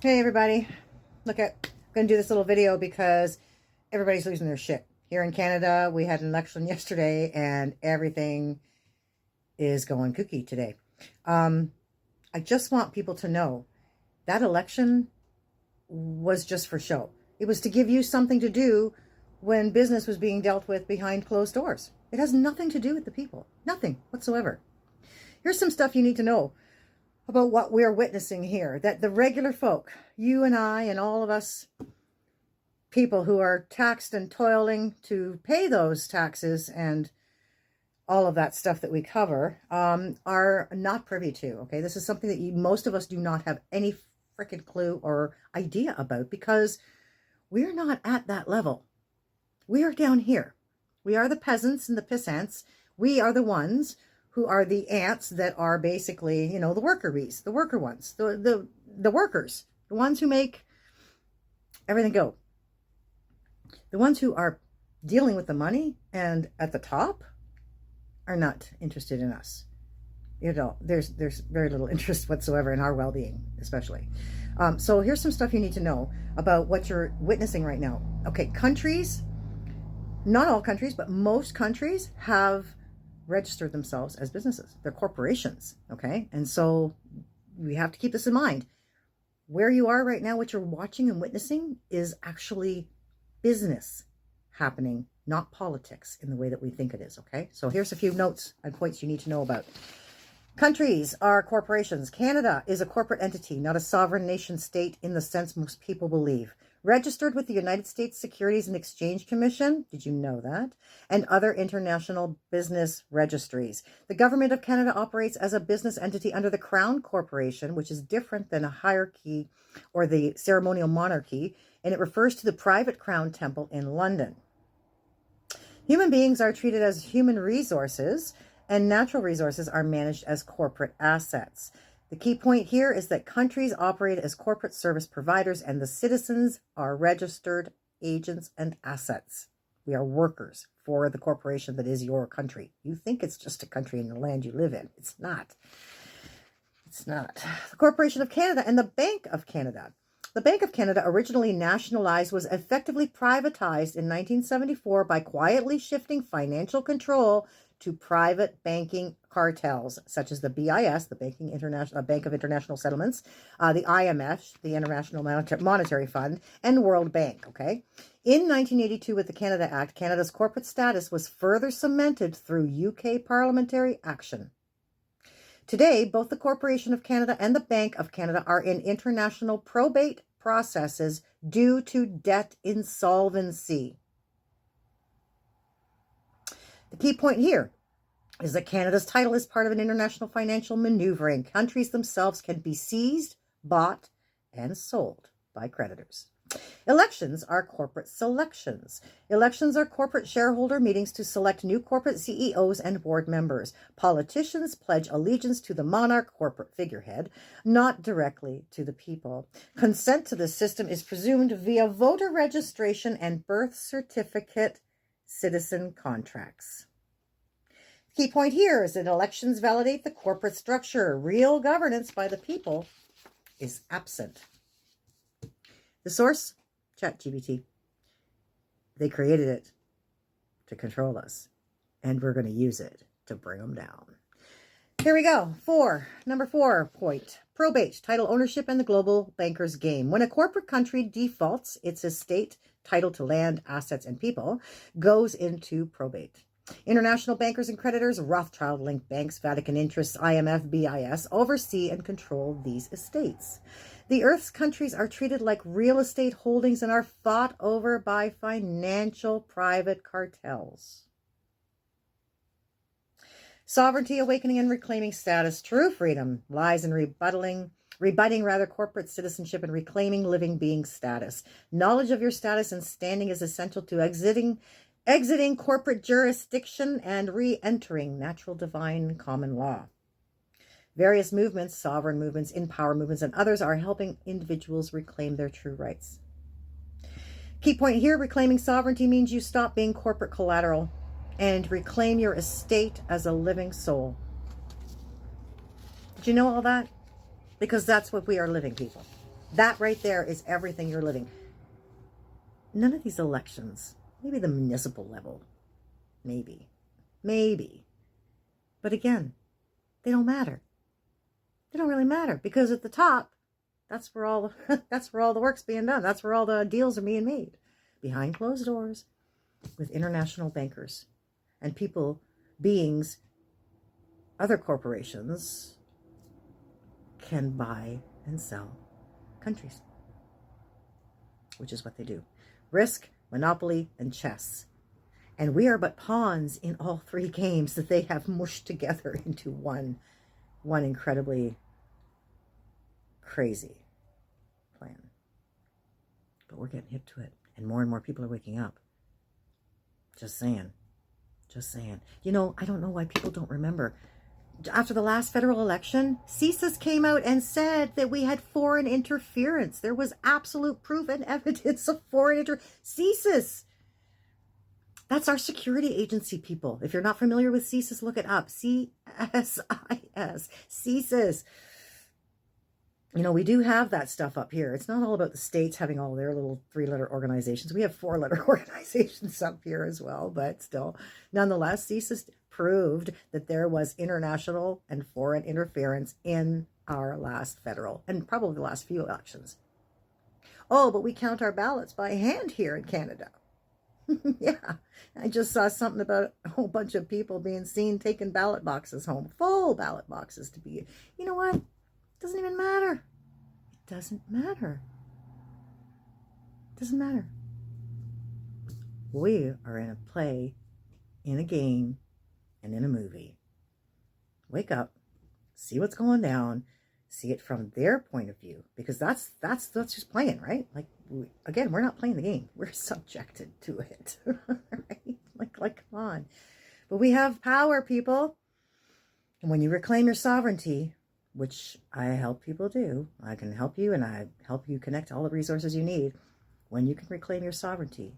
Hey everybody, I'm gonna do this little video because everybody's losing their shit. Here in Canada, we had an election yesterday and everything is going kooky today. I just want people to know that election was just for show. It was to give you something to do when business was being dealt with behind closed doors. It has nothing to do with the people, nothing whatsoever. Here's some stuff you need to know about what we're witnessing here, that the regular folk, you and I and all of us people who are taxed and toiling to pay those taxes and all of that stuff that we cover, are not privy to. Okay, this is something that most of us do not have any freaking clue or idea about, because we're not at that level. We are down here. We are the peasants and the pissants. We are the ones who are the ants that are basically, the worker bees, the worker ones, the workers, the ones who make everything go. The ones who are dealing with the money and at the top are not interested in us. There's very little interest whatsoever in our well-being, especially. So here's some stuff you need to know about what you're witnessing right now. Okay, countries, not all countries, but most countries have registered themselves as businesses. They're corporations, okay? And so we have to keep this in mind. Where you are right now, what you're watching and witnessing is actually business happening, not politics in the way that we think it is, okay? So here's a few notes and points you need to know about. Countries are corporations. Canada is a corporate entity, not a sovereign nation state in the sense most people believe. Registered with the United States Securities and Exchange Commission, did you know that? And other international business registries. The Government of Canada operates as a business entity under the Crown Corporation, which is different than a hierarchy or the ceremonial monarchy, and it refers to the private Crown Temple in London. Human beings are treated as human resources, and natural resources are managed as corporate assets. The key point here is that countries operate as corporate service providers and the citizens are registered agents and assets. We are workers for the corporation that is your country. You think it's just a country in the land you live in. It's not. It's not. The Corporation of Canada and the Bank of Canada. The Bank of Canada, originally nationalized, was effectively privatized in 1974 by quietly shifting financial control to private banking cartels, such as the BIS, the Bank of International Settlements, the IMF, the International Monetary Fund, and World Bank, okay? In 1982, with the Canada Act, Canada's corporate status was further cemented through UK parliamentary action. Today, both the Corporation of Canada and the Bank of Canada are in international probate processes due to debt insolvency. The key point here is that Canada's title is part of an international financial maneuvering. Countries themselves can be seized, bought, and sold by creditors. Elections are corporate selections. Elections are corporate shareholder meetings to select new corporate CEOs and board members. Politicians pledge allegiance to the monarch, corporate figurehead, not directly to the people. Consent to this system is presumed via voter registration and birth certificate citizen contracts. Key point here is that elections validate the corporate structure. Real governance by the people is absent. The source? ChatGPT. They created it to control us, and we're going to use it to bring them down. Here we go. Number 4 point. Probate, title ownership, and the global banker's game. When a corporate country defaults, its estate, title to land, assets, and people, goes into probate. International bankers and creditors, Rothschild-linked banks, Vatican interests, IMF, BIS, oversee and control these estates. The Earth's countries are treated like real estate holdings and are fought over by financial private cartels. Sovereignty, awakening, and reclaiming status. True freedom lies in rebutting corporate citizenship and reclaiming living being status. Knowledge of your status and standing is essential to exiting corporate jurisdiction and re-entering natural divine common law. Various movements, sovereign movements, in-power movements, and others are helping individuals reclaim their true rights. Key point here, reclaiming sovereignty means you stop being corporate collateral and reclaim your estate as a living soul. Did you know all that? Because that's what we are living, people. That right there is everything you're living. None of these elections, maybe the municipal level, maybe. But again, they don't matter. They don't really matter because at the top, that's where all the work's being done. That's where all the deals are being made, behind closed doors, with international bankers and people, beings, other corporations can buy and sell countries, which is what they do. Risk, monopoly, and chess. And we are but pawns in all three games that they have mushed together into one incredibly crazy plan. But we're getting hip to it, and more people are waking up. Just saying. You know, I don't know why people don't remember. After the last federal election, CSIS came out and said that we had foreign interference. There was absolute proof and evidence of foreign interference. CSIS. That's our security agency, people. If you're not familiar with CSIS, look it up. CSIS. CSIS. You know, we do have that stuff up here. It's not all about the states having all their little 3-letter organizations. We have 4-letter organizations up here as well, but still. Nonetheless, CSIS proved that there was international and foreign interference in our last federal and probably the last few elections. Oh, but we count our ballots by hand here in Canada. Yeah, I just saw something about a whole bunch of people being seen taking ballot boxes home, full ballot boxes to be. You know what? It doesn't even matter. It doesn't matter. It doesn't matter. We are in a play, in a game, and in a movie. Wake up, see what's going down, see it from their point of view, because that's just playing, right? Like, again, we're not playing the game. We're subjected to it, right? Like, come on. But we have power, people. And when you reclaim your sovereignty, which I help people do, I can help you and I help you connect all the resources you need. When you can reclaim your sovereignty,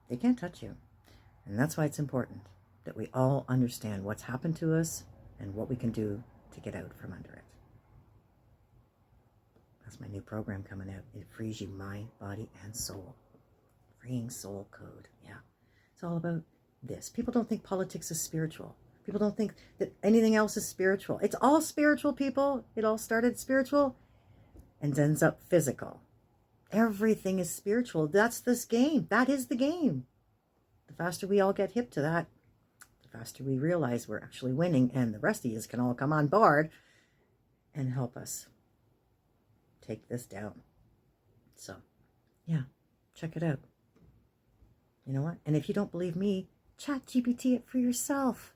they can't touch you. And that's why it's important that we all understand what's happened to us and what we can do to get out from under it. That's my new program coming out. It frees you mind, body, and soul. Freeing soul code. Yeah. It's all about this. People don't think politics is spiritual. People don't think that anything else is spiritual. It's all spiritual, people. It all started spiritual and ends up physical. Everything is spiritual. That's this game. That is the game. The faster we all get hip to that, the faster we realize we're actually winning, and the rest of you can all come on board and help us take this down. So, yeah, check it out. You know what? And if you don't believe me, chat GPT it for yourself.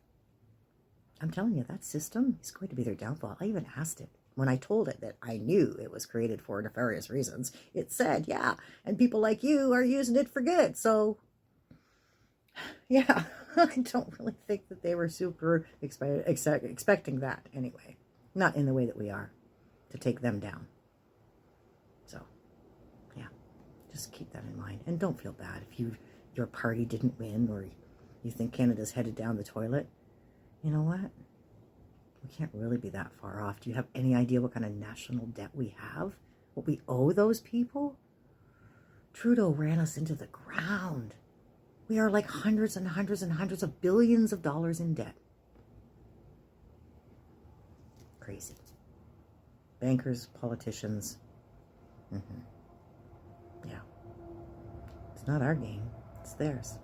I'm telling you, that system is going to be their downfall. I even asked it. When I told it that I knew it was created for nefarious reasons, it said, yeah, and people like you are using it for good. So, yeah, I don't really think that they were super expecting that anyway. Not in the way that we are, to take them down. So, yeah, just keep that in mind. And don't feel bad if your party didn't win or you think Canada's headed down the toilet. You know what? We can't really be that far off. Do you have any idea what kind of national debt we have? What we owe those people? Trudeau ran us into the ground. We are like hundreds and hundreds and hundreds of billions of dollars in debt. Crazy. Bankers, politicians. Yeah. It's not our game. It's theirs.